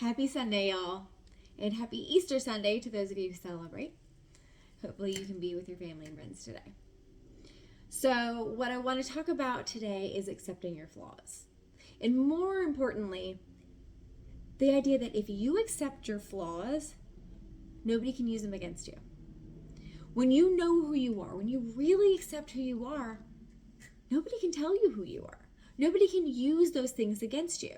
Happy Sunday, y'all. And happy Easter Sunday to those of you who celebrate. Hopefully, you can be with your family and friends today. So, what I want to talk about today is accepting your flaws. And more importantly, the idea that if you accept your flaws, nobody can use them against you. When you know who you are, when you really accept who you are, nobody can tell you who you are. Nobody can use those things against you.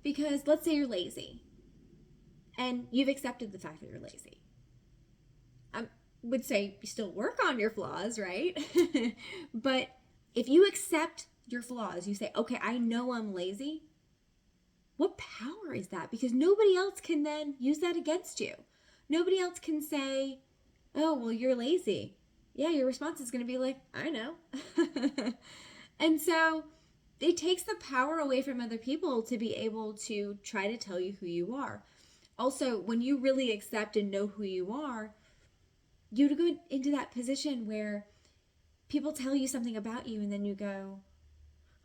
Because let's say you're lazy and you've accepted the fact that you're lazy. I would say you still work on your flaws, right? But if you accept your flaws, you say, okay, I know I'm lazy. What power is that? Because nobody else can then use that against you. Nobody else can say, oh, well, you're lazy. Yeah, your response is going to be like, I know. And so it takes the power away from other people to be able to try to tell you who you are. Also, when you really accept and know who you are, you go into that position where people tell you something about you and then you go,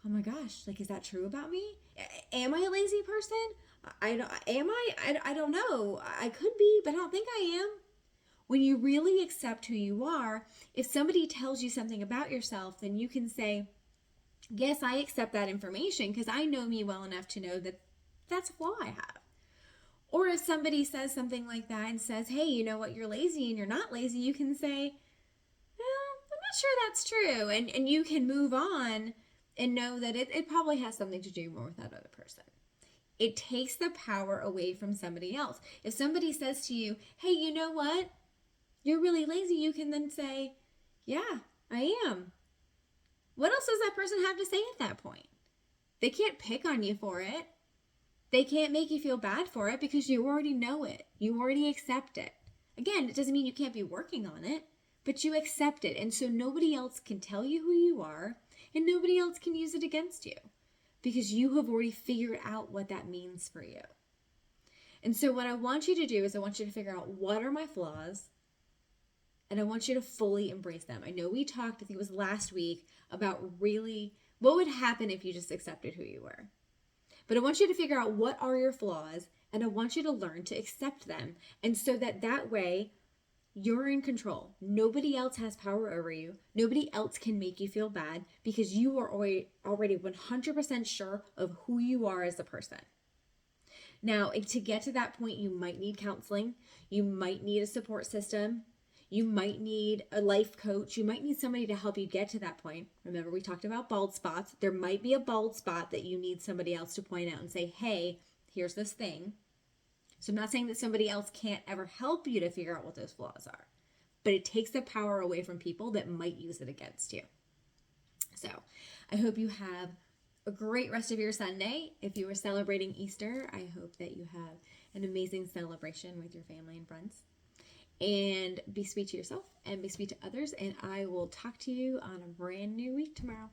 oh my gosh, like, is that true about me? Am I a lazy person? I don't know. I could be, but I don't think I am. When you really accept who you are, if somebody tells you something about yourself, then you can say, yes, I accept that information because I know me well enough to know that that's a flaw I have. Or if somebody says something like that and says, hey, you know what, you're lazy and you're not lazy, you can say, well, I'm not sure that's true. And you can move on and know that it probably has something to do more with that other person. It takes the power away from somebody else. If somebody says to you, hey, you know what, you're really lazy, you can then say, yeah, I am. What else does that person have to say at that point? They can't pick on you for it. They can't make you feel bad for it because you already know it. You already accept it. Again, it doesn't mean you can't be working on it, but you accept it. And so nobody else can tell you who you are and nobody else can use it against you because you have already figured out what that means for you. And so what I want you to do is I want you to figure out what are my flaws and I want you to fully embrace them. I know we talked, I think it was last week, about really what would happen if you just accepted who you were. But I want you to figure out what are your flaws and I want you to learn to accept them. And so that way you're in control. Nobody else has power over you. Nobody else can make you feel bad because you are already 100% sure of who you are as a person. Now, to get to that point, you might need counseling. You might need a support system. You might need a life coach. You might need somebody to help you get to that point. Remember, we talked about bald spots. There might be a bald spot that you need somebody else to point out and say, hey, here's this thing. So I'm not saying that somebody else can't ever help you to figure out what those flaws are, but it takes the power away from people that might use it against you. So I hope you have a great rest of your Sunday. If you are celebrating Easter, I hope that you have an amazing celebration with your family and friends. And be sweet to yourself and be sweet to others. And I will talk to you on a brand new week tomorrow.